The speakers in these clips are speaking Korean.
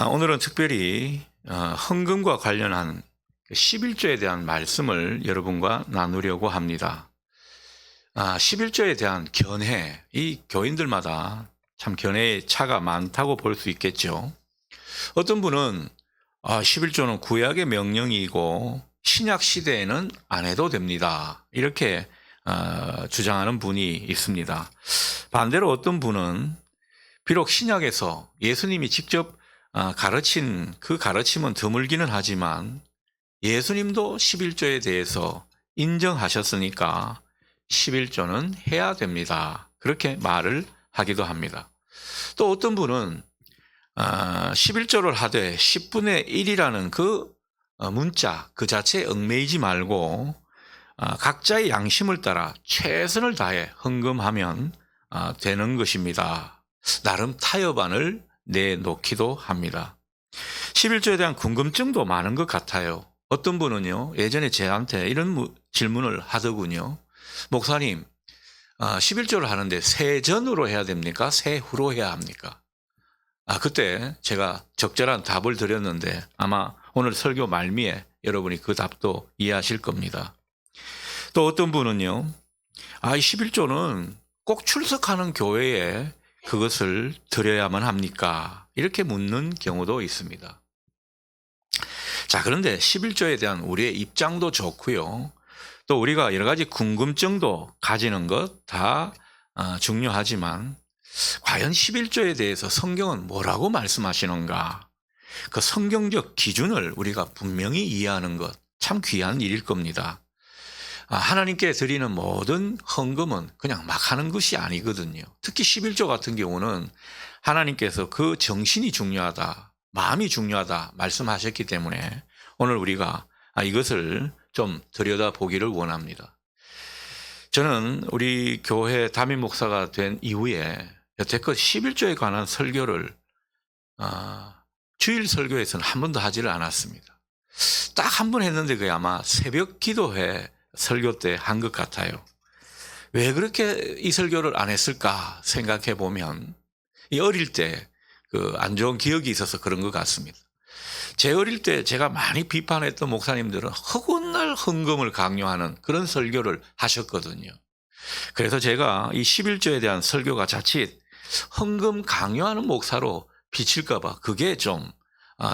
오늘은 특별히 헌금과 관련한 11조에 대한 말씀을 여러분과 나누려고 합니다. 11조에 대한 견해, 이 교인들마다 참 견해의 차가 많다고 볼 수 있겠죠. 어떤 분은 11조는 구약의 명령이고 신약 시대에는 안 해도 됩니다, 이렇게 주장하는 분이 있습니다. 반대로 어떤 분은 비록 신약에서 예수님이 직접 가르친 그 가르침은 드물기는 하지만 예수님도 11조에 대해서 인정하셨으니까 11조는 해야 됩니다, 그렇게 말을 하기도 합니다. 또 어떤 분은 11조를 하되 10분의 1이라는 그 문자 그 자체에 얽매이지 말고 각자의 양심을 따라 최선을 다해 헌금하면 되는 것입니다, 나름 타협안을 내놓기도 합니다. 11조에 대한 궁금증도 많은 것 같아요. 어떤 분은요, 예전에 저한테 이런 질문을 하더군요. 목사님, 11조를 하는데 세전으로 해야 됩니까? 세후로 해야 합니까? 그때 제가 적절한 답을 드렸는데 아마 오늘 설교 말미에 여러분이 그 답도 이해하실 겁니다. 또 어떤 분은요, 이 11조는 꼭 출석하는 교회에 그것을 드려야만 합니까? 이렇게 묻는 경우도 있습니다. 자, 그런데 11조에 대한 우리의 입장도 좋고요. 또 우리가 여러 가지 궁금증도 가지는 것 다 중요하지만 과연 11조에 대해서 성경은 뭐라고 말씀하시는가? 그 성경적 기준을 우리가 분명히 이해하는 것 참 귀한 일일 겁니다. 하나님께 드리는 모든 헌금은 그냥 막 하는 것이 아니거든요. 특히 11조 같은 경우는 하나님께서 그 정신이 중요하다, 마음이 중요하다 말씀하셨기 때문에 오늘 우리가 이것을 좀 들여다보기를 원합니다. 저는 우리 교회 담임 목사가 된 이후에 여태껏 11조에 관한 설교를 주일 설교에서는 한 번도 하지를 않았습니다. 딱 한 번 했는데 그게 아마 새벽 기도회 설교 때 한 것 같아요. 왜 그렇게 이 설교를 안 했을까 생각해 보면 어릴 때 그 안 좋은 기억이 있어서 그런 것 같습니다. 제 어릴 때 제가 많이 비판했던 목사님들은 허구날 헌금을 강요하는 그런 설교를 하셨거든요. 그래서 제가 이 11조에 대한 설교가 자칫 헌금 강요하는 목사로 비칠까 봐 그게 좀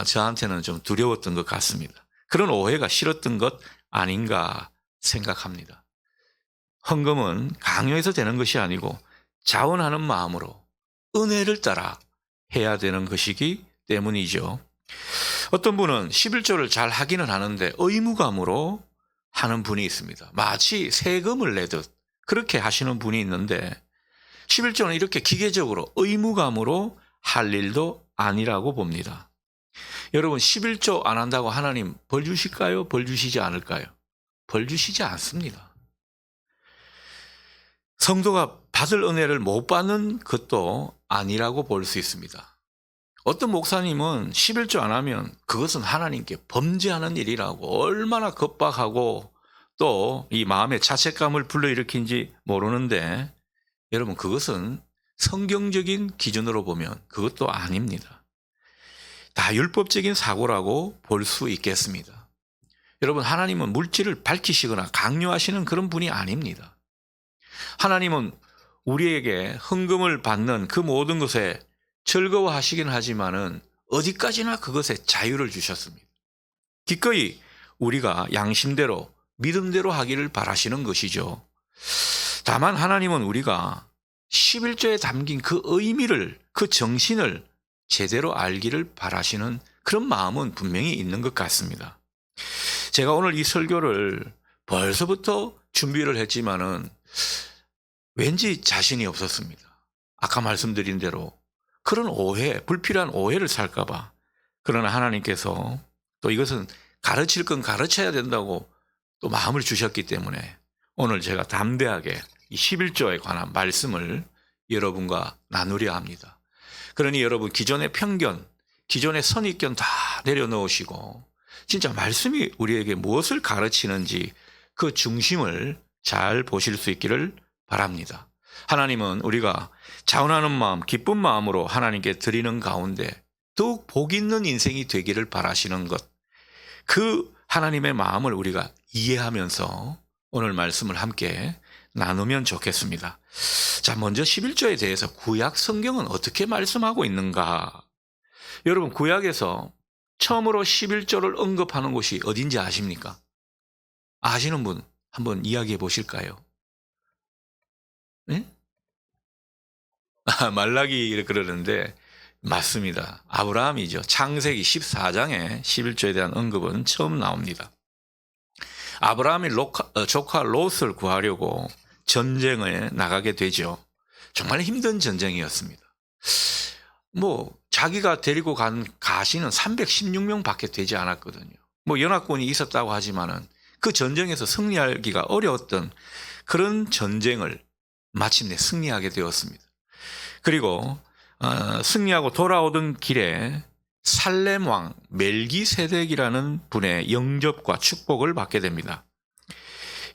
저한테는 좀 두려웠던 것 같습니다. 그런 오해가 싫었던 것 아닌가 생각합니다. 헌금은 강요해서 되는 것이 아니고 자원하는 마음으로 은혜를 따라 해야 되는 것이기 때문이죠. 어떤 분은 11조를 잘 하기는 하는데 의무감으로 하는 분이 있습니다. 마치 세금을 내듯 그렇게 하시는 분이 있는데 11조는 이렇게 기계적으로 의무감으로 할 일도 아니라고 봅니다. 여러분, 11조 안 한다고 하나님 벌 주실까요? 벌 주시지 않을까요? 벌 주시지 않습니다. 성도가 받을 은혜를 못 받는 것도 아니라고 볼 수 있습니다. 어떤 목사님은 11조 안 하면 그것은 하나님께 범죄하는 일이라고 얼마나 겁박하고 또 이 마음의 자책감을 불러일으킨지 모르는데 여러분, 그것은 성경적인 기준으로 보면 그것도 아닙니다. 다 율법적인 사고라고 볼 수 있겠습니다. 여러분, 하나님은 물질을 밝히시거나 강요하시는 그런 분이 아닙니다. 하나님은 우리에게 헌금을 받는 그 모든 것에 즐거워하시긴 하지만은 어디까지나 그것에 자유를 주셨습니다. 기꺼이 우리가 양심대로 믿음대로 하기를 바라시는 것이죠. 다만 하나님은 우리가 11조에 담긴 그 의미를, 그 정신을 제대로 알기를 바라시는 그런 마음은 분명히 있는 것 같습니다. 제가 오늘 이 설교를 벌써부터 준비를 했지만은 왠지 자신이 없었습니다. 아까 말씀드린 대로 그런 오해, 불필요한 오해를 살까봐. 그러나 하나님께서 또 이것은 가르칠 건 가르쳐야 된다고 또 마음을 주셨기 때문에 오늘 제가 담대하게 이 11조에 관한 말씀을 여러분과 나누려 합니다. 그러니 여러분, 기존의 편견, 기존의 선입견 다 내려놓으시고 진짜 말씀이 우리에게 무엇을 가르치는지 그 중심을 잘 보실 수 있기를 바랍니다. 하나님은 우리가 자원하는 마음, 기쁜 마음으로 하나님께 드리는 가운데 더욱 복 있는 인생이 되기를 바라시는 것, 그 하나님의 마음을 우리가 이해하면서 오늘 말씀을 함께 나누면 좋겠습니다. 자, 먼저 11조에 대해서 구약 성경은 어떻게 말씀하고 있는가? 여러분, 구약에서 처음으로 11조를 언급하는 곳이 어딘지 아십니까? 아시는 분 한번 이야기해 보실까요? 네? 말라기 그러는데 맞습니다. 아브라함이죠. 창세기 14장에 11조에 대한 언급은 처음 나옵니다. 아브라함이 조카 롯을 구하려고 전쟁에 나가게 되죠. 정말 힘든 전쟁이었습니다. 자기가 데리고 간 가시는 316명 밖에 되지 않았거든요. 연합군이 있었다고 하지만은 그 전쟁에서 승리하기가 어려웠던 그런 전쟁을 마침내 승리하게 되었습니다. 그리고 승리하고 돌아오던 길에 살렘 왕 멜기세덱이라는 분의 영접과 축복을 받게 됩니다.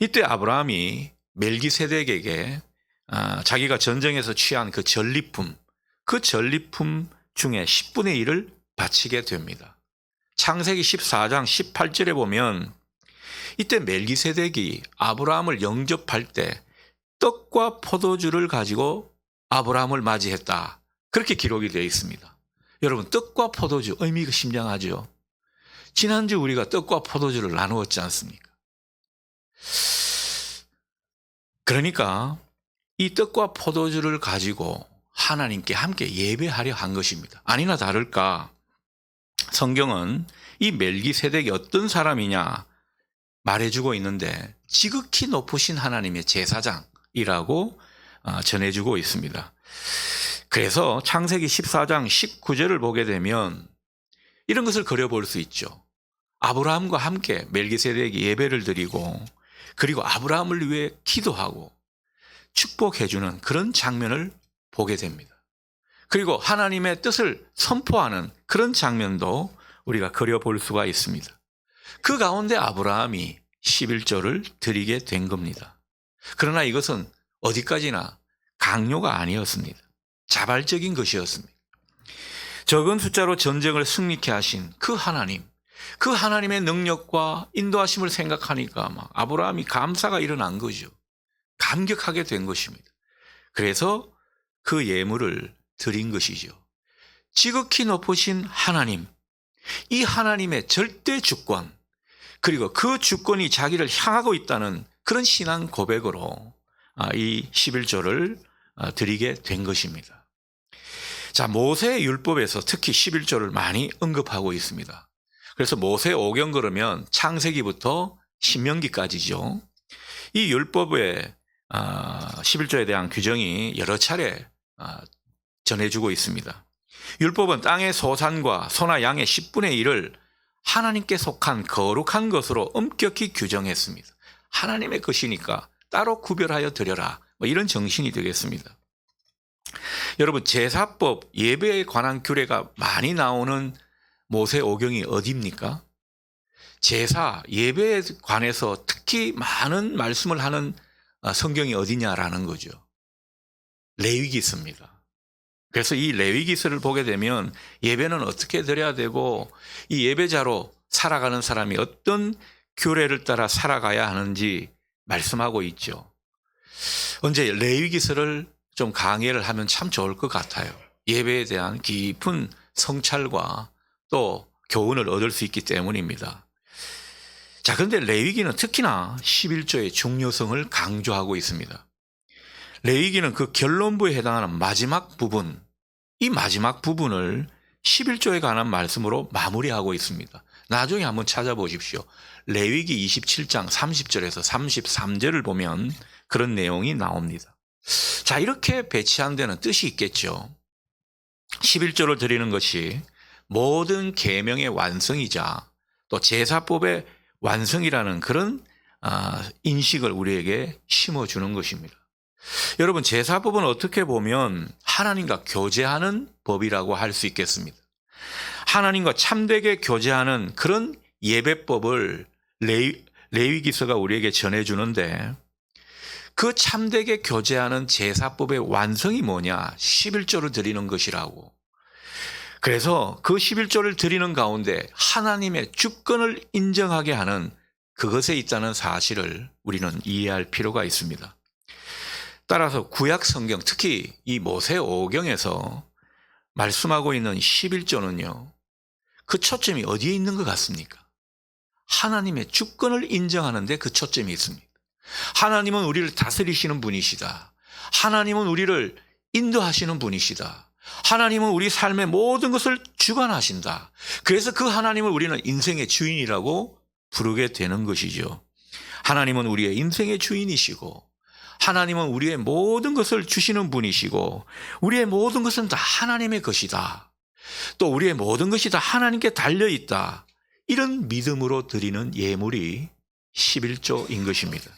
이때 아브라함이 멜기세덱에게 자기가 전쟁에서 취한 그 전리품 중에 10분의 1을 바치게 됩니다. 창세기 14장 18절에 보면 이때 멜기세덱이 아브라함을 영접할 때 떡과 포도주를 가지고 아브라함을 맞이했다. 그렇게 기록이 되어 있습니다. 여러분, 떡과 포도주 의미가 심장하죠. 지난주 우리가 떡과 포도주를 나누었지 않습니까? 그러니까 이 떡과 포도주를 가지고 하나님께 함께 예배하려 한 것입니다. 아니나 다를까 성경은 이 멜기세덱이 어떤 사람이냐 말해주고 있는데 지극히 높으신 하나님의 제사장이라고 전해주고 있습니다. 그래서 창세기 14장 19절을 보게 되면 이런 것을 그려볼 수 있죠. 아브라함과 함께 멜기세덱이 예배를 드리고 그리고 아브라함을 위해 기도하고 축복해주는 그런 장면을 보게 됩니다. 그리고 하나님의 뜻을 선포하는 그런 장면도 우리가 그려볼 수가 있습니다. 그 가운데 아브라함이 11조를 드리게 된 겁니다. 그러나 이것은 어디까지나 강요가 아니었습니다. 자발적인 것이었습니다. 적은 숫자로 전쟁을 승리케 하신 그 하나님, 그 하나님의 능력과 인도하심을 생각하니까 아브라함이 감사가 일어난 거죠. 감격하게 된 것입니다. 그래서 그 예물을 드린 것이죠. 지극히 높으신 하나님, 이 하나님의 절대 주권, 그리고 그 주권이 자기를 향하고 있다는 그런 신앙 고백으로 이 11조를 드리게 된 것입니다. 자, 모세의 율법에서 특히 11조를 많이 언급하고 있습니다. 그래서 모세 오경 그러면 창세기부터 신명기까지죠. 이 율법의 11조에 대한 규정이 여러 차례 전해주고 있습니다. 율법은 땅의 소산과 소나 양의 10분의 1을 하나님께 속한 거룩한 것으로 엄격히 규정했습니다. 하나님의 것이니까 따로 구별하여 드려라. 이런 정신이 되겠습니다. 여러분, 제사법, 예배에 관한 규례가 많이 나오는 모세 오경이 어디입니까? 제사, 예배에 관해서 특히 많은 말씀을 하는 성경이 어디냐라는 거죠. 레위기서입니다. 그래서 이 레위기서를 보게 되면 예배는 어떻게 드려야 되고 이 예배자로 살아가는 사람이 어떤 규례를 따라 살아가야 하는지 말씀하고 있죠. 언제 레위기서를 좀 강의를 하면 참 좋을 것 같아요. 예배에 대한 깊은 성찰과 또 교훈을 얻을 수 있기 때문입니다. 자, 그런데 레위기는 특히나 11조의 중요성을 강조하고 있습니다. 레위기는 그 결론부에 해당하는 마지막 부분, 이 마지막 부분을 11조에 관한 말씀으로 마무리하고 있습니다. 나중에 한번 찾아보십시오. 레위기 27장 30절에서 33절을 보면 그런 내용이 나옵니다. 자, 이렇게 배치한 데는 뜻이 있겠죠. 11조를 드리는 것이 모든 계명의 완성이자 또 제사법의 완성이라는 그런 인식을 우리에게 심어주는 것입니다. 여러분, 제사법은 어떻게 보면 하나님과 교제하는 법이라고 할 수 있겠습니다. 하나님과 참되게 교제하는 그런 예배법을 레위기서가 우리에게 전해주는데 그 참되게 교제하는 제사법의 완성이 뭐냐? 11조를 드리는 것이라고. 그래서 그 11조를 드리는 가운데 하나님의 주권을 인정하게 하는 그것에 있다는 사실을 우리는 이해할 필요가 있습니다. 따라서 구약 성경, 특히 이 모세오경에서 말씀하고 있는 11조는요. 그 초점이 어디에 있는 것 같습니까? 하나님의 주권을 인정하는 데 그 초점이 있습니다. 하나님은 우리를 다스리시는 분이시다. 하나님은 우리를 인도하시는 분이시다. 하나님은 우리 삶의 모든 것을 주관하신다. 그래서 그 하나님을 우리는 인생의 주인이라고 부르게 되는 것이죠. 하나님은 우리의 인생의 주인이시고 하나님은 우리의 모든 것을 주시는 분이시고 우리의 모든 것은 다 하나님의 것이다. 또 우리의 모든 것이 다 하나님께 달려있다. 이런 믿음으로 드리는 예물이 11조인 것입니다.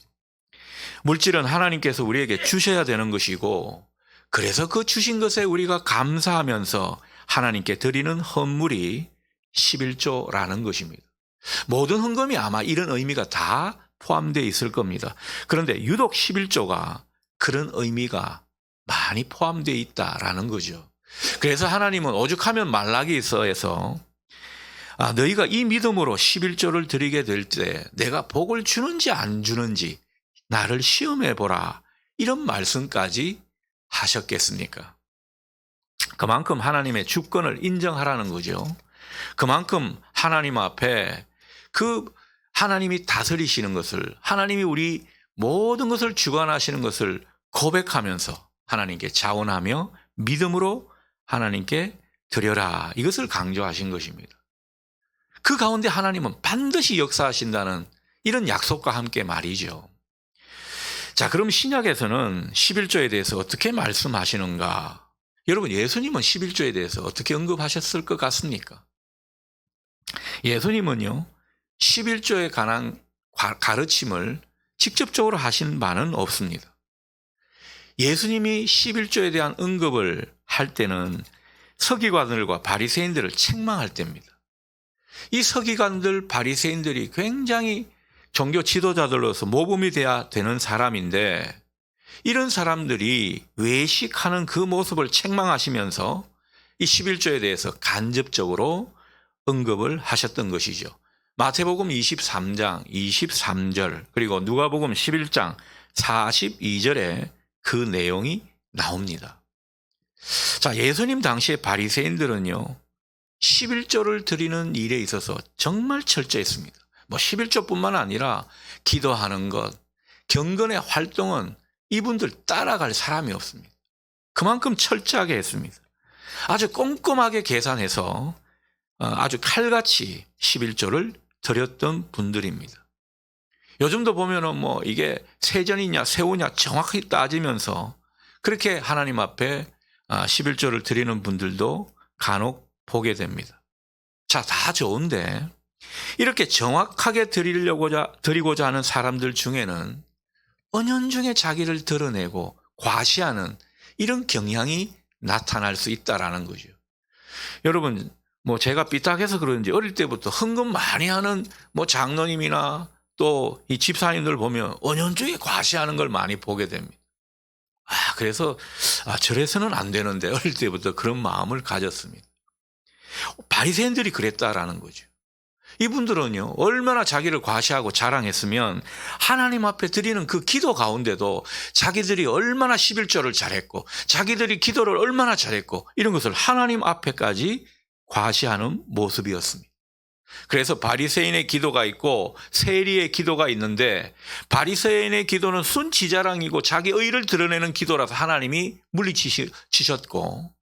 물질은 하나님께서 우리에게 주셔야 되는 것이고 그래서 그 주신 것에 우리가 감사하면서 하나님께 드리는 헌물이 11조라는 것입니다. 모든 헌금이 아마 이런 의미가 다 포함되어 있을 겁니다. 그런데 유독 11조가 그런 의미가 많이 포함되어 있다라는 거죠. 그래서 하나님은 오죽하면 말라기서에서 너희가 이 믿음으로 11조를 드리게 될 때 내가 복을 주는지 안 주는지 나를 시험해 보라 이런 말씀까지 하셨겠습니까? 그만큼 하나님의 주권을 인정하라는 거죠. 그만큼 하나님 앞에 그 하나님이 다스리시는 것을 하나님이 우리 모든 것을 주관하시는 것을 고백하면서 하나님께 자원하며 믿음으로 하나님께 드려라 이것을 강조하신 것입니다. 그 가운데 하나님은 반드시 역사하신다는 이런 약속과 함께 말이죠. 자, 그럼 신약에서는 11조에 대해서 어떻게 말씀하시는가? 여러분, 예수님은 11조에 대해서 어떻게 언급하셨을 것 같습니까? 예수님은요, 11조에 관한 가르침을 직접적으로 하신 바는 없습니다. 예수님이 11조에 대한 언급을 할 때는 서기관들과 바리새인들을 책망할 때입니다. 이 서기관들, 바리새인들이 굉장히 종교 지도자들로서 모범이 돼야 되는 사람인데 이런 사람들이 외식하는 그 모습을 책망하시면서 이 11조에 대해서 간접적으로 언급을 하셨던 것이죠. 마태복음 23장 23절 그리고 누가복음 11장 42절에 그 내용이 나옵니다. 자, 예수님 당시의 바리새인들은요 11조를 드리는 일에 있어서 정말 철저했습니다. 11조뿐만 아니라 기도하는 것, 경건의 활동은 이분들 따라갈 사람이 없습니다. 그만큼 철저하게 했습니다. 아주 꼼꼼하게 계산해서 아주 칼같이 11조를 드렸던 분들입니다. 요즘도 보면은 이게 세전이냐 세후냐 정확히 따지면서 그렇게 하나님 앞에 11조를 드리는 분들도 간혹 보게 됩니다. 자, 다 좋은데 이렇게 정확하게 드리고자 하는 사람들 중에는 은연중에 자기를 드러내고 과시하는 이런 경향이 나타날 수 있다라는 거죠. 여러분, 제가 삐딱해서 그런지 어릴 때부터 헌금 많이 하는 장로님이나 또 이 집사님들 보면 은연중에 과시하는 걸 많이 보게 됩니다. 그래서 저래서는 안 되는데 어릴 때부터 그런 마음을 가졌습니다. 바리새인들이 그랬다라는 거죠. 이분들은요 얼마나 자기를 과시하고 자랑했으면 하나님 앞에 드리는 그 기도 가운데도 자기들이 얼마나 11조를 잘했고 자기들이 기도를 얼마나 잘했고 이런 것을 하나님 앞에까지 과시하는 모습이었습니다. 그래서 바리새인의 기도가 있고 세리의 기도가 있는데 바리새인의 기도는 순지자랑이고 자기 의를 드러내는 기도라서 하나님이 물리치셨고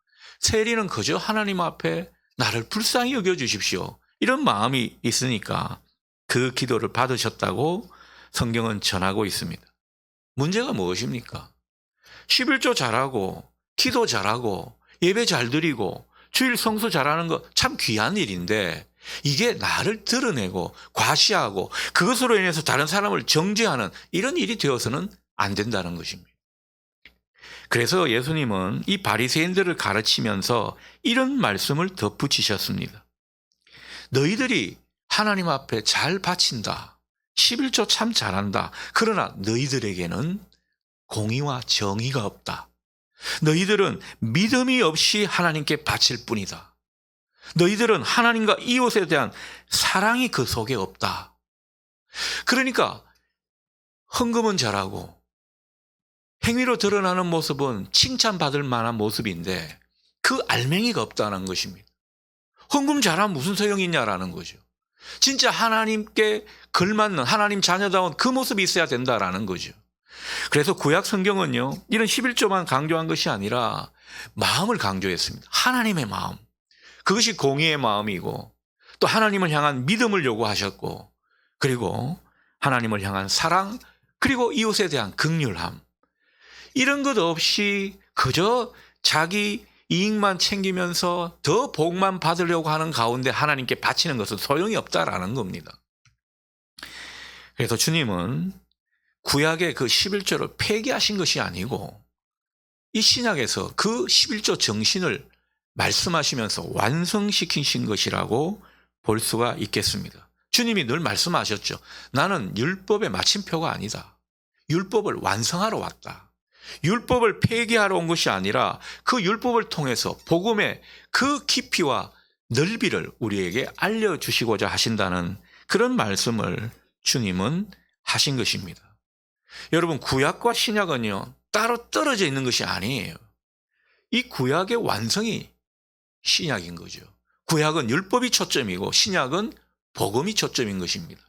세리는 그저 하나님 앞에 나를 불쌍히 여겨주십시오 이런 마음이 있으니까 그 기도를 받으셨다고 성경은 전하고 있습니다. 문제가 무엇입니까? 11조 잘하고 기도 잘하고 예배 잘 드리고 주일 성수 잘하는 거 참 귀한 일인데 이게 나를 드러내고 과시하고 그것으로 인해서 다른 사람을 정죄하는 이런 일이 되어서는 안 된다는 것입니다. 그래서 예수님은 이 바리새인들을 가르치면서 이런 말씀을 덧붙이셨습니다. 너희들이 하나님 앞에 잘 바친다. 11조 참 잘한다. 그러나 너희들에게는 공의와 정의가 없다. 너희들은 믿음이 없이 하나님께 바칠 뿐이다. 너희들은 하나님과 이웃에 대한 사랑이 그 속에 없다. 그러니까 헌금은 잘하고 행위로 드러나는 모습은 칭찬받을 만한 모습인데 그 알맹이가 없다는 것입니다. 헌금 잘하면 무슨 소용이 있냐라는 거죠. 진짜 하나님께 걸맞는 하나님 자녀다운 그 모습이 있어야 된다라는 거죠. 그래서 구약 성경은요, 이런 11조만 강조한 것이 아니라 마음을 강조했습니다. 하나님의 마음. 그것이 공의의 마음이고 또 하나님을 향한 믿음을 요구하셨고 그리고 하나님을 향한 사랑 그리고 이웃에 대한 긍휼함. 이런 것 없이 그저 자기 이익만 챙기면서 더 복만 받으려고 하는 가운데 하나님께 바치는 것은 소용이 없다라는 겁니다. 그래서 주님은 구약의 그 11조를 폐기하신 것이 아니고 이 신약에서 그 11조 정신을 말씀하시면서 완성시키신 것이라고 볼 수가 있겠습니다. 주님이 늘 말씀하셨죠. 나는 율법의 마침표가 아니다. 율법을 완성하러 왔다. 율법을 폐기하러 온 것이 아니라 그 율법을 통해서 복음의 그 깊이와 넓이를 우리에게 알려주시고자 하신다는 그런 말씀을 주님은 하신 것입니다. 여러분, 구약과 신약은요, 따로 떨어져 있는 것이 아니에요. 이 구약의 완성이 신약인 거죠. 구약은 율법이 초점이고 신약은 복음이 초점인 것입니다.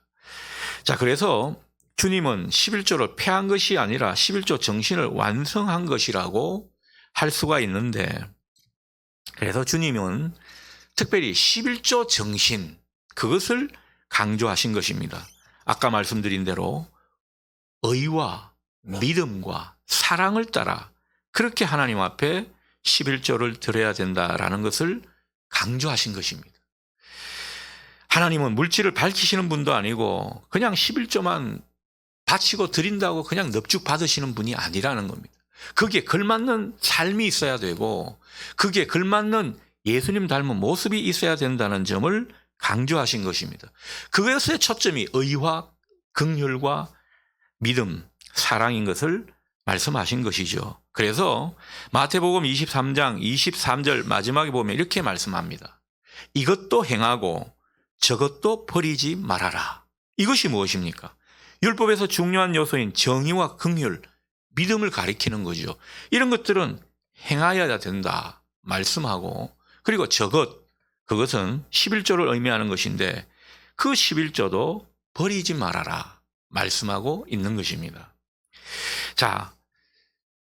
자, 그래서 주님은 11조를 폐한 것이 아니라 11조 정신을 완성한 것이라고 할 수가 있는데, 그래서 주님은 특별히 11조 정신, 그것을 강조하신 것입니다. 아까 말씀드린 대로 의와 믿음과 사랑을 따라 그렇게 하나님 앞에 11조를 드려야 된다라는 것을 강조하신 것입니다. 하나님은 물질을 밝히시는 분도 아니고 그냥 11조만 바치고 드린다고 그냥 넙죽 받으시는 분이 아니라는 겁니다. 거기에 걸맞는 삶이 있어야 되고 거기에 걸맞는 예수님 닮은 모습이 있어야 된다는 점을 강조하신 것입니다. 그것의 초점이 의와 긍휼과 믿음, 사랑인 것을 말씀하신 것이죠. 그래서 마태복음 23장 23절 마지막에 보면 이렇게 말씀합니다. 이것도 행하고 저것도 버리지 말아라. 이것이 무엇입니까? 율법에서 중요한 요소인 정의와 긍휼, 믿음을 가리키는 거죠. 이런 것들은 행하여야 된다 말씀하고, 그리고 그것은 11조를 의미하는 것인데 그 11조도 버리지 말아라 말씀하고 있는 것입니다. 자,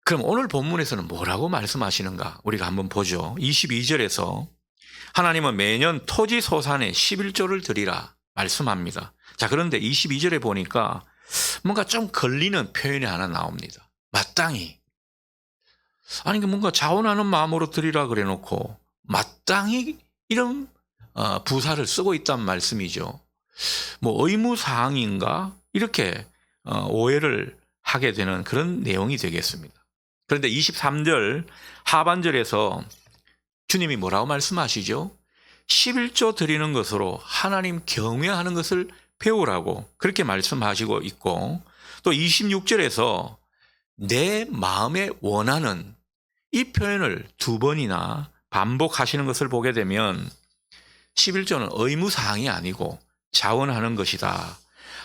그럼 오늘 본문에서는 뭐라고 말씀하시는가 우리가 한번 보죠. 22절에서 하나님은 매년 토지 소산에 11조를 드리라 말씀합니다. 자, 그런데 22절에 보니까 뭔가 좀 걸리는 표현이 하나 나옵니다. 마땅히. 아니, 뭔가 자원하는 마음으로 드리라 그래 놓고 마땅히 이런 부사를 쓰고 있단 말씀이죠. 뭐 의무사항인가? 이렇게 오해를 하게 되는 그런 내용이 되겠습니다. 그런데 23절 하반절에서 주님이 뭐라고 말씀하시죠? 11조 드리는 것으로 하나님 경외하는 것을 배우라고 그렇게 말씀하시고 있고, 또 26절에서 내 마음에 원하는 이 표현을 두 번이나 반복하시는 것을 보게 되면 11조는 의무사항이 아니고 자원하는 것이다.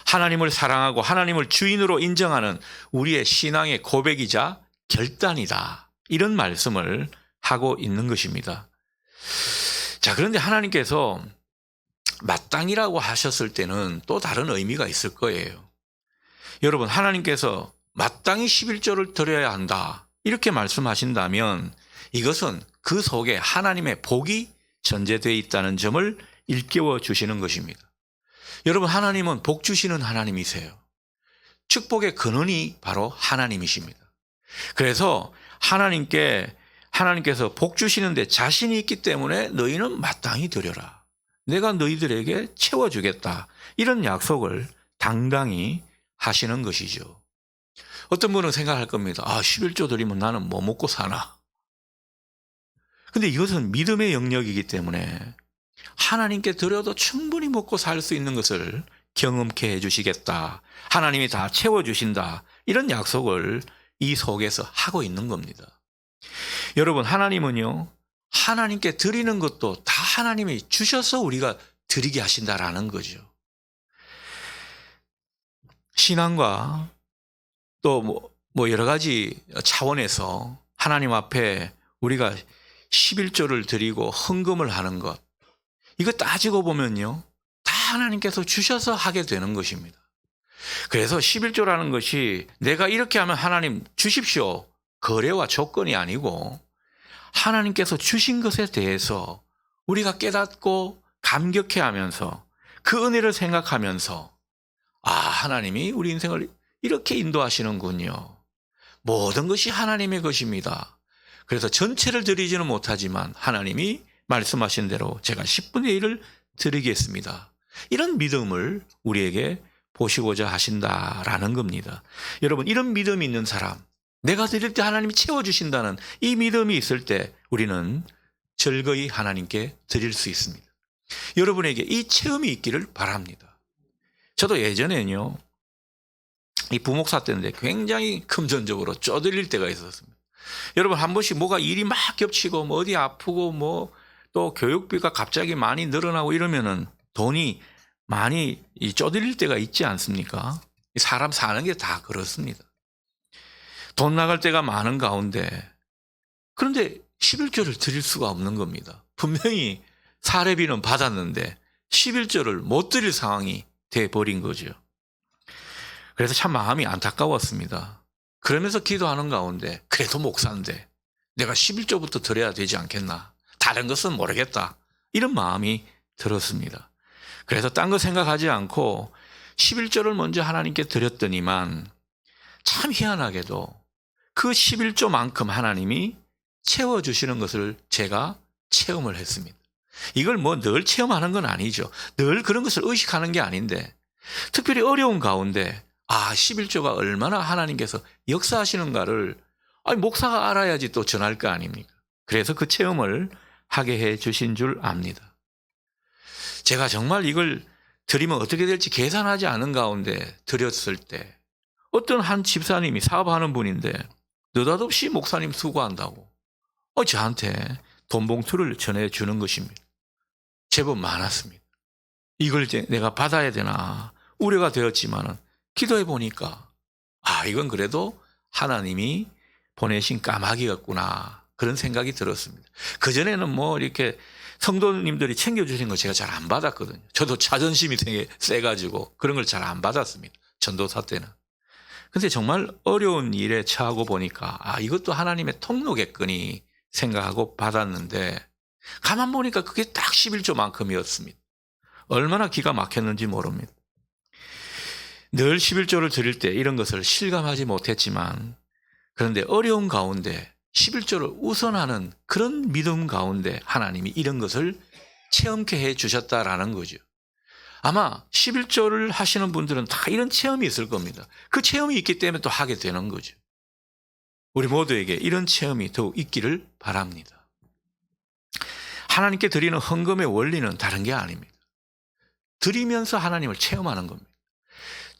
하나님을 사랑하고 하나님을 주인으로 인정하는 우리의 신앙의 고백이자 결단이다. 이런 말씀을 하고 있는 것입니다. 자, 그런데 하나님께서 마땅이라고 하셨을 때는 또 다른 의미가 있을 거예요. 여러분, 하나님께서 마땅히 11조를 드려야 한다 이렇게 말씀하신다면 이것은 그 속에 하나님의 복이 전제되어 있다는 점을 일깨워 주시는 것입니다. 여러분, 하나님은 복 주시는 하나님이세요. 축복의 근원이 바로 하나님이십니다. 그래서 하나님께서 복 주시는데 자신이 있기 때문에 너희는 마땅히 드려라. 내가 너희들에게 채워주겠다. 이런 약속을 당당히 하시는 것이죠. 어떤 분은 생각할 겁니다. 11조 드리면 나는 뭐 먹고 사나? 근데 이것은 믿음의 영역이기 때문에 하나님께 드려도 충분히 먹고 살 수 있는 것을 경험케 해주시겠다. 하나님이 다 채워주신다. 이런 약속을 이 속에서 하고 있는 겁니다. 여러분, 하나님은요, 하나님께 드리는 것도 다 하나님이 주셔서 우리가 드리게 하신다라는 거죠. 신앙과 또 뭐 여러 가지 차원에서 하나님 앞에 우리가 11조를 드리고 헌금을 하는 것, 이거 따지고 보면요, 다 하나님께서 주셔서 하게 되는 것입니다. 그래서 11조라는 것이 내가 이렇게 하면 하나님 주십시오, 거래와 조건이 아니고 하나님께서 주신 것에 대해서 우리가 깨닫고 감격해하면서 그 은혜를 생각하면서 하나님이 우리 인생을 이렇게 인도하시는군요. 모든 것이 하나님의 것입니다. 그래서 전체를 드리지는 못하지만 하나님이 말씀하신 대로 제가 10분의 1을 드리겠습니다. 이런 믿음을 우리에게 보시고자 하신다라는 겁니다. 여러분, 이런 믿음이 있는 사람, 내가 드릴 때 하나님이 채워주신다는 이 믿음이 있을 때 우리는 즐거이 하나님께 드릴 수 있습니다. 여러분에게 이 체험이 있기를 바랍니다. 저도 예전에는요, 이 부목사 때인데 굉장히 금전적으로 쪼들릴 때가 있었습니다. 여러분, 한 번씩 뭐가 일이 막 겹치고 뭐 어디 아프고 뭐 또 교육비가 갑자기 많이 늘어나고 이러면은 돈이 많이 쪼들릴 때가 있지 않습니까? 사람 사는 게 다 그렇습니다. 돈 나갈 때가 많은 가운데, 그런데 11조를 드릴 수가 없는 겁니다. 분명히 사례비는 받았는데 11조를 못 드릴 상황이 돼버린 거죠. 그래서 참 마음이 안타까웠습니다. 그러면서 기도하는 가운데 그래도 목사인데 내가 11조부터 드려야 되지 않겠나, 다른 것은 모르겠다, 이런 마음이 들었습니다. 그래서 딴 거 생각하지 않고 11조를 먼저 하나님께 드렸더니만 참 희한하게도 그 11조만큼 하나님이 채워주시는 것을 제가 체험을 했습니다. 이걸 뭐 늘 체험하는 건 아니죠. 늘 그런 것을 의식하는 게 아닌데, 특별히 어려운 가운데 11조가 얼마나 하나님께서 역사하시는가를 목사가 알아야지 또 전할 거 아닙니까? 그래서 그 체험을 하게 해 주신 줄 압니다. 제가 정말 이걸 드리면 어떻게 될지 계산하지 않은 가운데 드렸을 때 어떤 한 집사님이 사업하는 분인데 느닷없이 목사님 수고한다고 저한테 돈 봉투를 전해주는 것입니다. 제법 많았습니다. 이걸 이제 내가 받아야 되나 우려가 되었지만은 기도해 보니까 이건 그래도 하나님이 보내신 까마귀였구나, 그런 생각이 들었습니다. 그전에는 뭐 이렇게 성도님들이 챙겨주신 거 제가 잘 안 받았거든요. 저도 자존심이 되게 세가지고 그런 걸 잘 안 받았습니다. 전도사 때는. 근데 정말 어려운 일에 처하고 보니까 이것도 하나님의 통로겠거니 생각하고 받았는데, 가만 보니까 그게 딱 11조만큼이었습니다. 얼마나 기가 막혔는지 모릅니다. 늘 11조를 드릴 때 이런 것을 실감하지 못했지만, 그런데 어려운 가운데 11조를 우선하는 그런 믿음 가운데 하나님이 이런 것을 체험케 해 주셨다라는 거죠. 아마 11조를 하시는 분들은 다 이런 체험이 있을 겁니다. 그 체험이 있기 때문에 또 하게 되는 거죠. 우리 모두에게 이런 체험이 더욱 있기를 바랍니다. 하나님께 드리는 헌금의 원리는 다른 게 아닙니다. 드리면서 하나님을 체험하는 겁니다.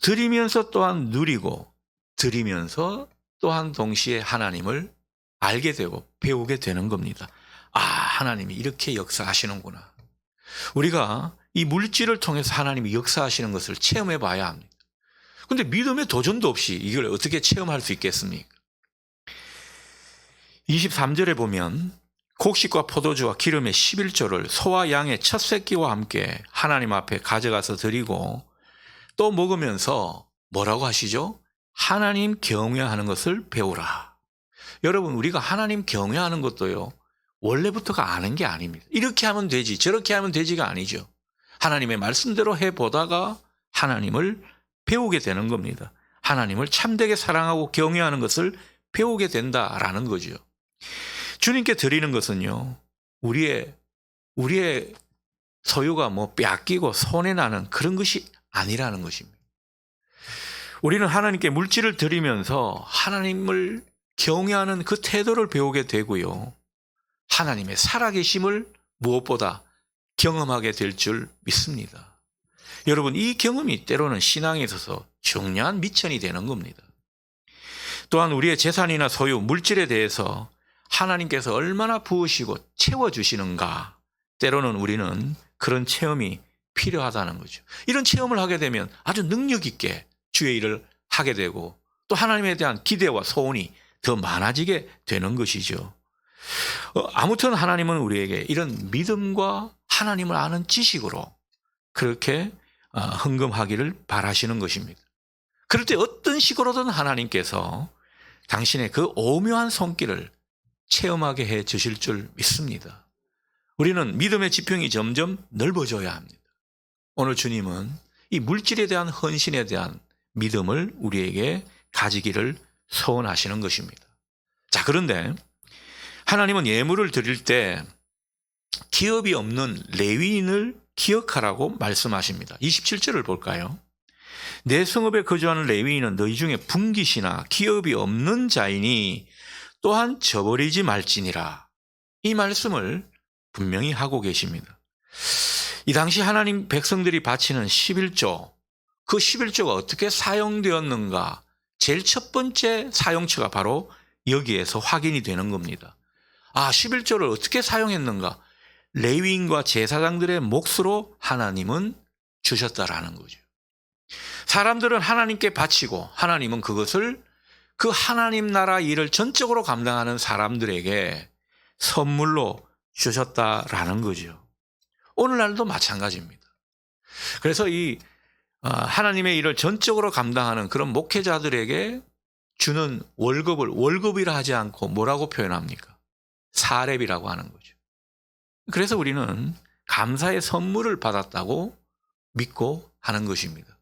드리면서 또한 누리고, 드리면서 또한 동시에 하나님을 알게 되고 배우게 되는 겁니다. 하나님이 이렇게 역사하시는구나. 우리가 이 물질을 통해서 하나님이 역사하시는 것을 체험해 봐야 합니다. 그런데 믿음의 도전도 없이 이걸 어떻게 체험할 수 있겠습니까? 23절에 보면 곡식과 포도주와 기름의 11조를 소와 양의 첫 새끼와 함께 하나님 앞에 가져가서 드리고 또 먹으면서 뭐라고 하시죠? 하나님 경외하는 것을 배우라. 여러분, 우리가 하나님 경외하는 것도요, 원래부터가 아는 게 아닙니다. 이렇게 하면 되지 저렇게 하면 되지가 아니죠. 하나님의 말씀대로 해보다가 하나님을 배우게 되는 겁니다. 하나님을 참되게 사랑하고 경외하는 것을 배우게 된다라는 거죠. 주님께 드리는 것은요, 우리의 소유가 뭐 빼앗기고 손해나는 그런 것이 아니라는 것입니다. 우리는 하나님께 물질을 드리면서 하나님을 경외하는 그 태도를 배우게 되고요, 하나님의 살아계심을 무엇보다 경험하게 될 줄 믿습니다. 여러분, 이 경험이 때로는 신앙에 있어서 중요한 미천이 되는 겁니다. 또한 우리의 재산이나 소유, 물질에 대해서 하나님께서 얼마나 부으시고 채워주시는가, 때로는 우리는 그런 체험이 필요하다는 거죠. 이런 체험을 하게 되면 아주 능력 있게 주의 일을 하게 되고 또 하나님에 대한 기대와 소원이 더 많아지게 되는 것이죠. 아무튼 하나님은 우리에게 이런 믿음과 하나님을 아는 지식으로 그렇게 헌금하기를 바라시는 것입니다. 그럴 때 어떤 식으로든 하나님께서 당신의 그 오묘한 손길을 체험하게 해 주실 줄 믿습니다. 우리는 믿음의 지평이 점점 넓어져야 합니다. 오늘 주님은 이 물질에 대한 헌신에 대한 믿음을 우리에게 가지기를 소원하시는 것입니다. 자, 그런데 하나님은 예물을 드릴 때 기업이 없는 레위인을 기억하라고 말씀하십니다. 27절을 볼까요? 내 성읍에 거주하는 레위인은 너희 중에 분깃이나 기업이 없는 자이니 또한 저버리지 말지니라. 이 말씀을 분명히 하고 계십니다. 이 당시 하나님 백성들이 바치는 11조, 그 11조가 어떻게 사용되었는가, 제일 첫 번째 사용처가 바로 여기에서 확인이 되는 겁니다. 11조를 어떻게 사용했는가? 레위인과 제사장들의 몫으로 하나님은 주셨다라는 거죠. 사람들은 하나님께 바치고 하나님은 그것을 그 하나님 나라 일을 전적으로 감당하는 사람들에게 선물로 주셨다라는 거죠. 오늘날도 마찬가지입니다. 그래서 이 하나님의 일을 전적으로 감당하는 그런 목회자들에게 주는 월급이라 하지 않고 뭐라고 표현합니까? 사렙이라고 하는 거죠. 그래서 우리는 감사의 선물을 받았다고 믿고 하는 것입니다.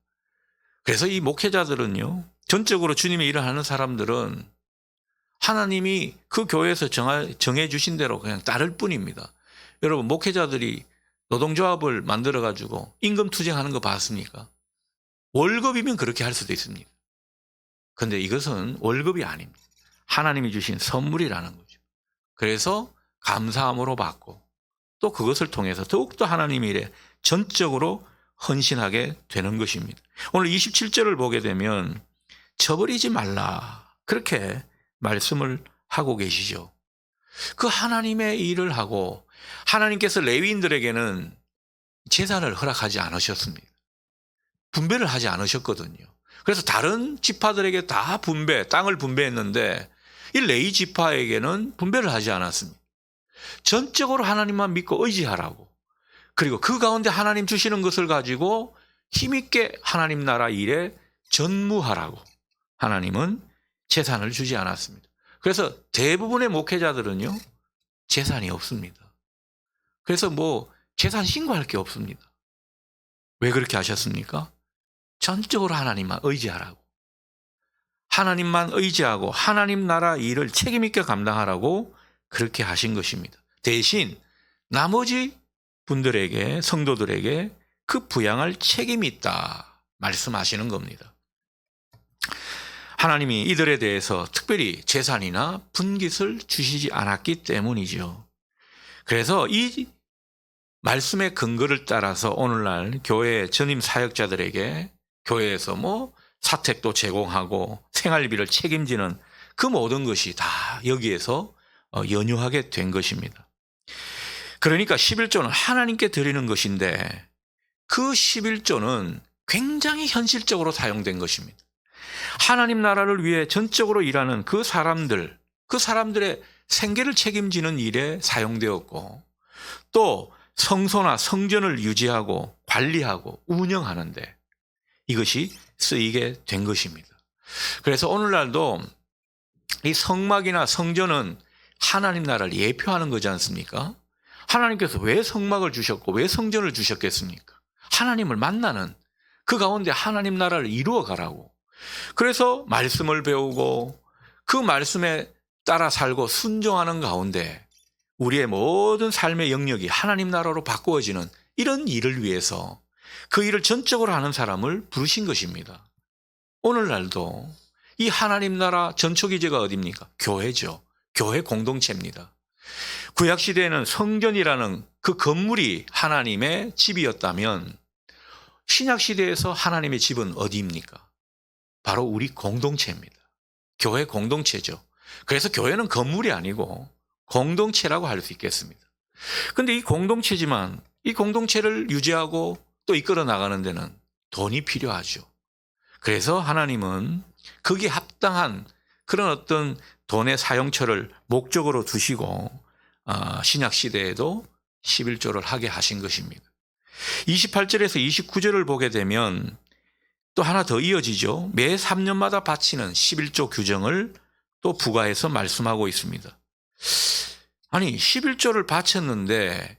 그래서 이 목회자들은요, 전적으로 주님의 일을 하는 사람들은 하나님이 그 교회에서 정해 주신 대로 그냥 따를 뿐입니다. 여러분, 목회자들이 노동조합을 만들어 가지고 임금 투쟁하는 거 봤습니까? 월급이면 그렇게 할 수도 있습니다. 그런데 이것은 월급이 아닙니다. 하나님이 주신 선물이라는 거죠. 그래서 감사함으로 받고 또 그것을 통해서 더욱더 하나님의 일에 전적으로 헌신하게 되는 것입니다. 오늘 27절을 보게 되면 저버리지 말라, 그렇게 말씀을 하고 계시죠. 그 하나님의 일을 하고 하나님께서 레위인들에게는 재산을 허락하지 않으셨습니다. 분배를 하지 않으셨거든요. 그래서 다른 지파들에게 다 땅을 분배했는데 이 레위 지파에게는 분배를 하지 않았습니다. 전적으로 하나님만 믿고 의지하라고, 그리고 그 가운데 하나님 주시는 것을 가지고 힘있게 하나님 나라 일에 전무하라고 하나님은 재산을 주지 않았습니다. 그래서 대부분의 목회자들은요, 재산이 없습니다. 그래서 재산 신고할 게 없습니다. 왜 그렇게 하셨습니까? 전적으로 하나님만 의지하라고, 하나님만 의지하고 하나님 나라 일을 책임있게 감당하라고 그렇게 하신 것입니다. 대신 나머지 분들에게, 성도들에게 그 부양할 책임이 있다 말씀하시는 겁니다. 하나님이 이들에 대해서 특별히 재산이나 분깃을 주시지 않았기 때문이죠. 그래서 이 말씀의 근거를 따라서 오늘날 교회 전임 사역자들에게 교회에서 사택도 제공하고 생활비를 책임지는 그 모든 것이 다 여기에서 연유하게 된 것입니다. 그러니까 11조는 하나님께 드리는 것인데 그 11조는 굉장히 현실적으로 사용된 것입니다. 하나님 나라를 위해 전적으로 일하는 그 사람들의 생계를 책임지는 일에 사용되었고, 또 성소나 성전을 유지하고 관리하고 운영하는데 이것이 쓰이게 된 것입니다. 그래서 오늘날도 이 성막이나 성전은 하나님 나라를 예표하는 거지 않습니까? 하나님께서 왜 성막을 주셨고 왜 성전을 주셨겠습니까? 하나님을 만나는, 그 가운데 하나님 나라를 이루어 가라고. 그래서 말씀을 배우고 그 말씀에 따라 살고 순종하는 가운데 우리의 모든 삶의 영역이 하나님 나라로 바꾸어지는 이런 일을 위해서 그 일을 전적으로 하는 사람을 부르신 것입니다. 오늘날도 이 하나님 나라 전초기제가 어디입니까? 교회죠. 교회 공동체입니다. 구약시대에는 성전이라는 그 건물이 하나님의 집이었다면 신약시대에서 하나님의 집은 어디입니까? 바로 우리 공동체입니다. 교회 공동체죠. 그래서 교회는 건물이 아니고 공동체라고 할 수 있겠습니다. 근데 이 공동체지만 이 공동체를 유지하고 또 이끌어 나가는 데는 돈이 필요하죠. 그래서 하나님은 거기에 합당한 그런 어떤 돈의 사용처를 목적으로 두시고 신약 시대에도 11조를 하게 하신 것입니다. 28절에서 29절을 보게 되면 또 하나 더 이어지죠. 매 3년마다 바치는 11조 규정을 또 부과해서 말씀하고 있습니다. 아니 11조를 바쳤는데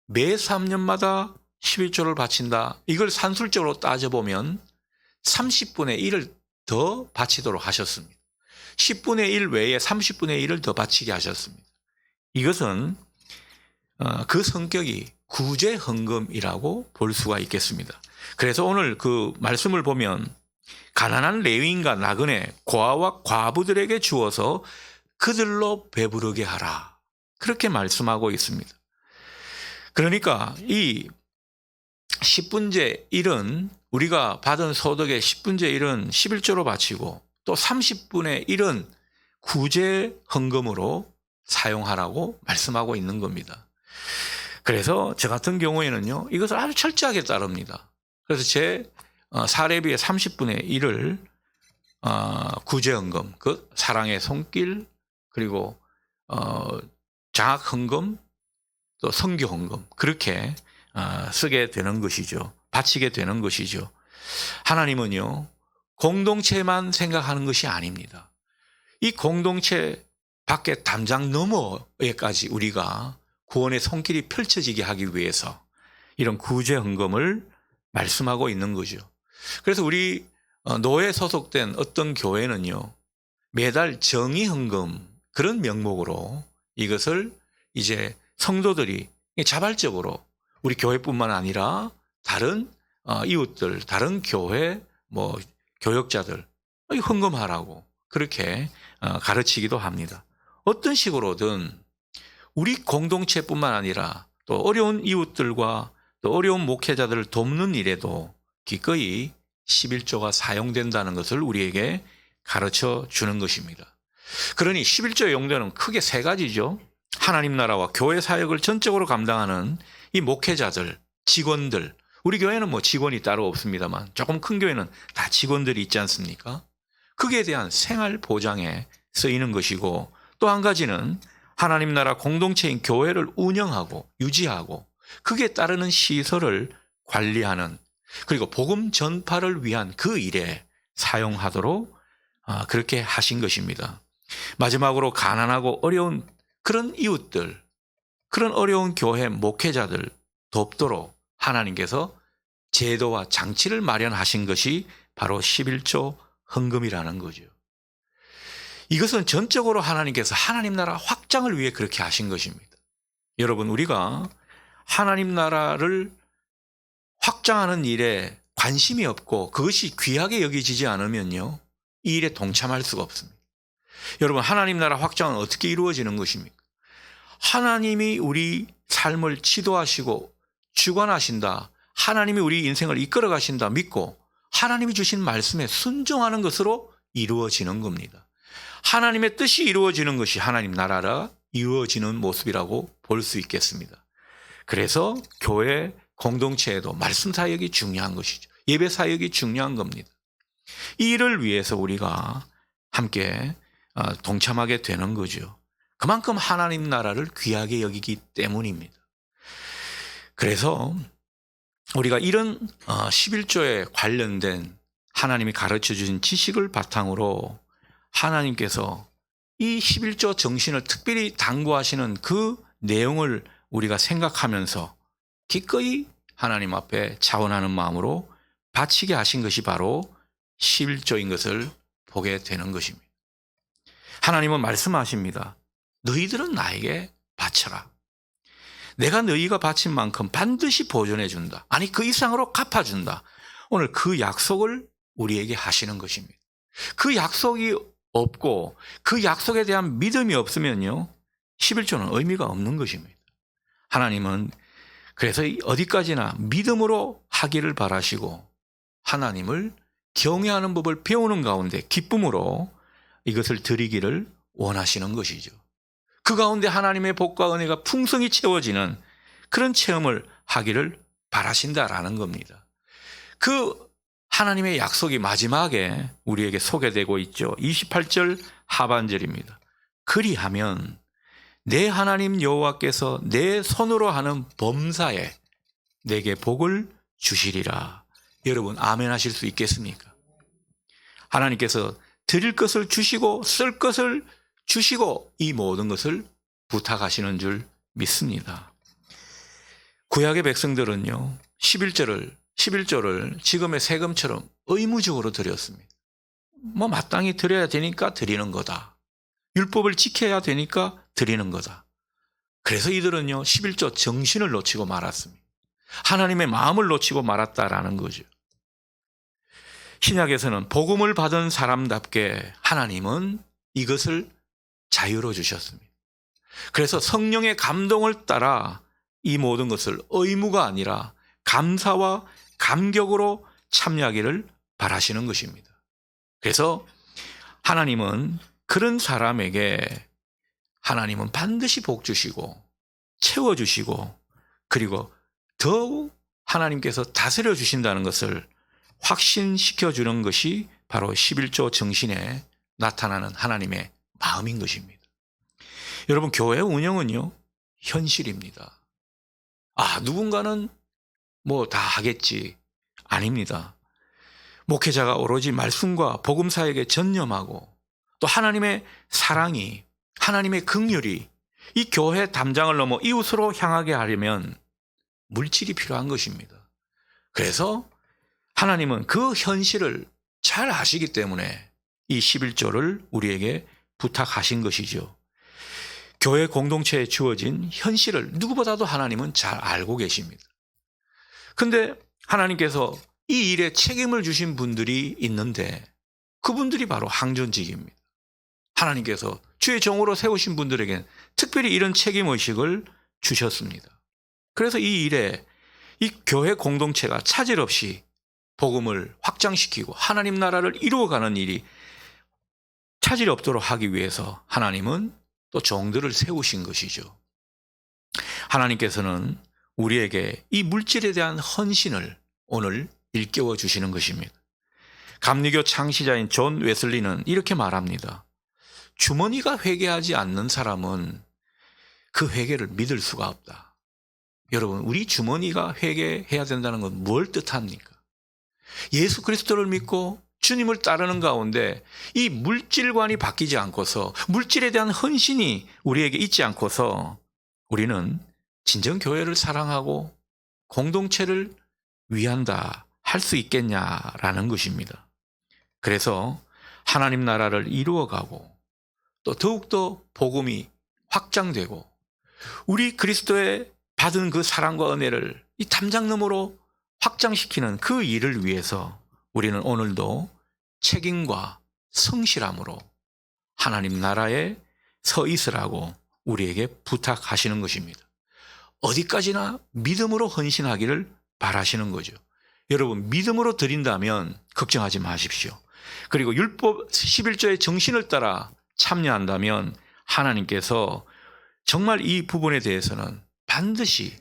매 3년마다 11조를 바친다. 이걸 산술적으로 따져보면 30분의 1을 더 바치도록 하셨습니다. 10분의 1 외에 30분의 1을 더 바치게 하셨습니다. 이것은 그 성격이 구제헌금이라고 볼 수가 있겠습니다. 그래서 오늘 그 말씀을 보면 가난한 레위인과 나그네, 고아와 과부들에게 주어서 그들로 배부르게 하라. 그렇게 말씀하고 있습니다. 그러니까 이 10분의 1은 우리가 받은 소득의 10분의 1은 11조로 바치고 또 30분의 1은 구제헌금으로 사용하라고 말씀하고 있는 겁니다. 그래서 저 같은 경우에는요, 이것을 아주 철저하게 따릅니다. 그래서 제 사례비의 30분의 1을 구제헌금, 그 사랑의 손길, 그리고 장학헌금, 또 선교헌금 그렇게 쓰게 되는 것이죠. 바치게 되는 것이죠. 하나님은요, 공동체만 생각하는 것이 아닙니다. 이 공동체 밖에 담장 너머에까지 우리가 구원의 손길이 펼쳐지게 하기 위해서 이런 구제헌금을 말씀하고 있는 거죠. 그래서 우리 노예 소속된 어떤 교회는요, 매달 정의헌금 그런 명목으로 이것을 이제 성도들이 자발적으로 우리 교회뿐만 아니라 다른 이웃들, 다른 교회, 교역자들 헌금하라고 그렇게 가르치기도 합니다. 어떤 식으로든 우리 공동체뿐만 아니라 또 어려운 이웃들과 또 어려운 목회자들을 돕는 일에도 기꺼이 11조가 사용된다는 것을 우리에게 가르쳐 주는 것입니다. 그러니 11조의 용도는 크게 세 가지죠. 하나님 나라와 교회 사역을 전적으로 감당하는 이 목회자들, 직원들, 우리 교회는 직원이 따로 없습니다만 조금 큰 교회는 다 직원들이 있지 않습니까? 거기에 대한 생활 보장에 쓰이는 것이고, 또 한 가지는 하나님 나라 공동체인 교회를 운영하고 유지하고 거기에 따르는 시설을 관리하는, 그리고 복음 전파를 위한 그 일에 사용하도록 그렇게 하신 것입니다. 마지막으로 가난하고 어려운 그런 이웃들, 그런 어려운 교회 목회자들 돕도록 하나님께서 제도와 장치를 마련하신 것이 바로 11조 헌금이라는 거죠. 이것은 전적으로 하나님께서 하나님 나라 확장을 위해 그렇게 하신 것입니다. 여러분, 우리가 하나님 나라를 확장하는 일에 관심이 없고 그것이 귀하게 여겨지지 않으면요, 이 일에 동참할 수가 없습니다. 여러분, 하나님 나라 확장은 어떻게 이루어지는 것입니까? 하나님이 우리 삶을 지도하시고 주관하신다, 하나님이 우리 인생을 이끌어 가신다 믿고 하나님이 주신 말씀에 순종하는 것으로 이루어지는 겁니다. 하나님의 뜻이 이루어지는 것이 하나님 나라가 이루어지는 모습이라고 볼 수 있겠습니다. 그래서 교회 공동체에도 말씀 사역이 중요한 것이죠. 예배 사역이 중요한 겁니다. 이 일을 위해서 우리가 함께 동참하게 되는 거죠. 그만큼 하나님 나라를 귀하게 여기기 때문입니다. 그래서 우리가 이런 11조에 관련된 하나님이 가르쳐 주신 지식을 바탕으로 하나님께서 이 11조 정신을 특별히 당부하시는 그 내용을 우리가 생각하면서 기꺼이 하나님 앞에 자원하는 마음으로 바치게 하신 것이 바로 11조인 것을 보게 되는 것입니다. 하나님은 말씀하십니다. 너희들은 나에게 바쳐라. 내가 너희가 바친 만큼 반드시 보존해 준다. 아니, 그 이상으로 갚아준다. 오늘 그 약속을 우리에게 하시는 것입니다. 그 약속이 없고 그 약속에 대한 믿음이 없으면요, 11조는 의미가 없는 것입니다. 하나님은 그래서 어디까지나 믿음으로 하기를 바라시고 하나님을 경외하는 법을 배우는 가운데 기쁨으로 이것을 드리기를 원하시는 것이죠. 그 가운데 하나님의 복과 은혜가 풍성히 채워지는 그런 체험을 하기를 바라신다라는 겁니다. 그 하나님의 약속이 마지막에 우리에게 소개되고 있죠. 28절 하반절입니다. 그리하면 내 하나님 여호와께서 내 손으로 하는 범사에 내게 복을 주시리라. 여러분 아멘 하실 수 있겠습니까? 하나님께서 드릴 것을 주시고 쓸 것을 주시고 이 모든 것을 부탁하시는 줄 믿습니다. 구약의 백성들은요 11조를 지금의 세금처럼 의무적으로 드렸습니다. 뭐 마땅히 드려야 되니까 드리는 거다. 율법을 지켜야 되니까 드리는 거다. 그래서 이들은요 11조 정신을 놓치고 말았습니다. 하나님의 마음을 놓치고 말았다라는 거죠. 신약에서는 복음을 받은 사람답게 하나님은 이것을 자유로 주셨습니다. 그래서 성령의 감동을 따라 이 모든 것을 의무가 아니라 감사와 감격으로 참여하기를 바라시는 것입니다. 그래서 하나님은 그런 사람에게 하나님은 반드시 복 주시고 채워주시고 그리고 더욱 하나님께서 다스려 주신다는 것을 확신시켜 주는 것이 바로 11조 정신에 나타나는 하나님의 마음인 것입니다. 여러분 교회 운영은요 현실입니다. 누군가는 뭐 다 하겠지. 아닙니다. 목회자가 오로지 말씀과 복음사에게 전념하고 또 하나님의 사랑이 하나님의 긍휼이 이 교회 담장을 넘어 이웃으로 향하게 하려면 물질이 필요한 것입니다. 그래서 하나님은 그 현실을 잘 아시기 때문에 이 11조를 우리에게 부탁하신 것이죠. 교회 공동체에 주어진 현실을 누구보다도 하나님은 잘 알고 계십니다. 근데 하나님께서 이 일에 책임을 주신 분들이 있는데 그분들이 바로 항전직입니다. 하나님께서 주의 종으로 세우신 분들에겐 특별히 이런 책임의식을 주셨습니다. 그래서 이 일에 이 교회 공동체가 차질 없이 복음을 확장시키고 하나님 나라를 이루어가는 일이 차질이 없도록 하기 위해서 하나님은 또 종들을 세우신 것이죠. 하나님께서는 우리에게 이 물질에 대한 헌신을 오늘 일깨워 주시는 것입니다. 감리교 창시자인 존 웨슬리는 이렇게 말합니다. 주머니가 회개하지 않는 사람은 그 회개를 믿을 수가 없다. 여러분, 우리 주머니가 회개해야 된다는 건 뭘 뜻합니까? 예수 그리스도를 믿고 주님을 따르는 가운데 이 물질관이 바뀌지 않고서 물질에 대한 헌신이 우리에게 있지 않고서 우리는 진정 교회를 사랑하고 공동체를 위한다 할 수 있겠냐라는 것입니다. 그래서 하나님 나라를 이루어가고 또 더욱더 복음이 확장되고 우리 그리스도의 받은 그 사랑과 은혜를 이 담장 너머로 확장시키는 그 일을 위해서 우리는 오늘도 책임과 성실함으로 하나님 나라에 서 있으라고 우리에게 부탁하시는 것입니다. 어디까지나 믿음으로 헌신하기를 바라시는 거죠. 여러분, 믿음으로 드린다면 걱정하지 마십시오. 그리고 율법 11조의 정신을 따라 참여한다면 하나님께서 정말 이 부분에 대해서는 반드시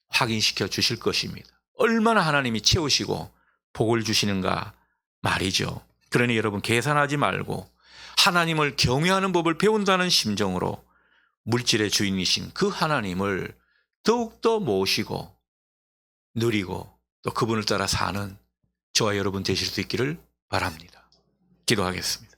확인시켜 주실 것입니다. 얼마나 하나님이 채우시고 복을 주시는가 말이죠. 그러니 여러분 계산하지 말고 하나님을 경외하는 법을 배운다는 심정으로 물질의 주인이신 그 하나님을 더욱더 모시고 누리고 또 그분을 따라 사는 저와 여러분 되실 수 있기를 바랍니다. 기도하겠습니다.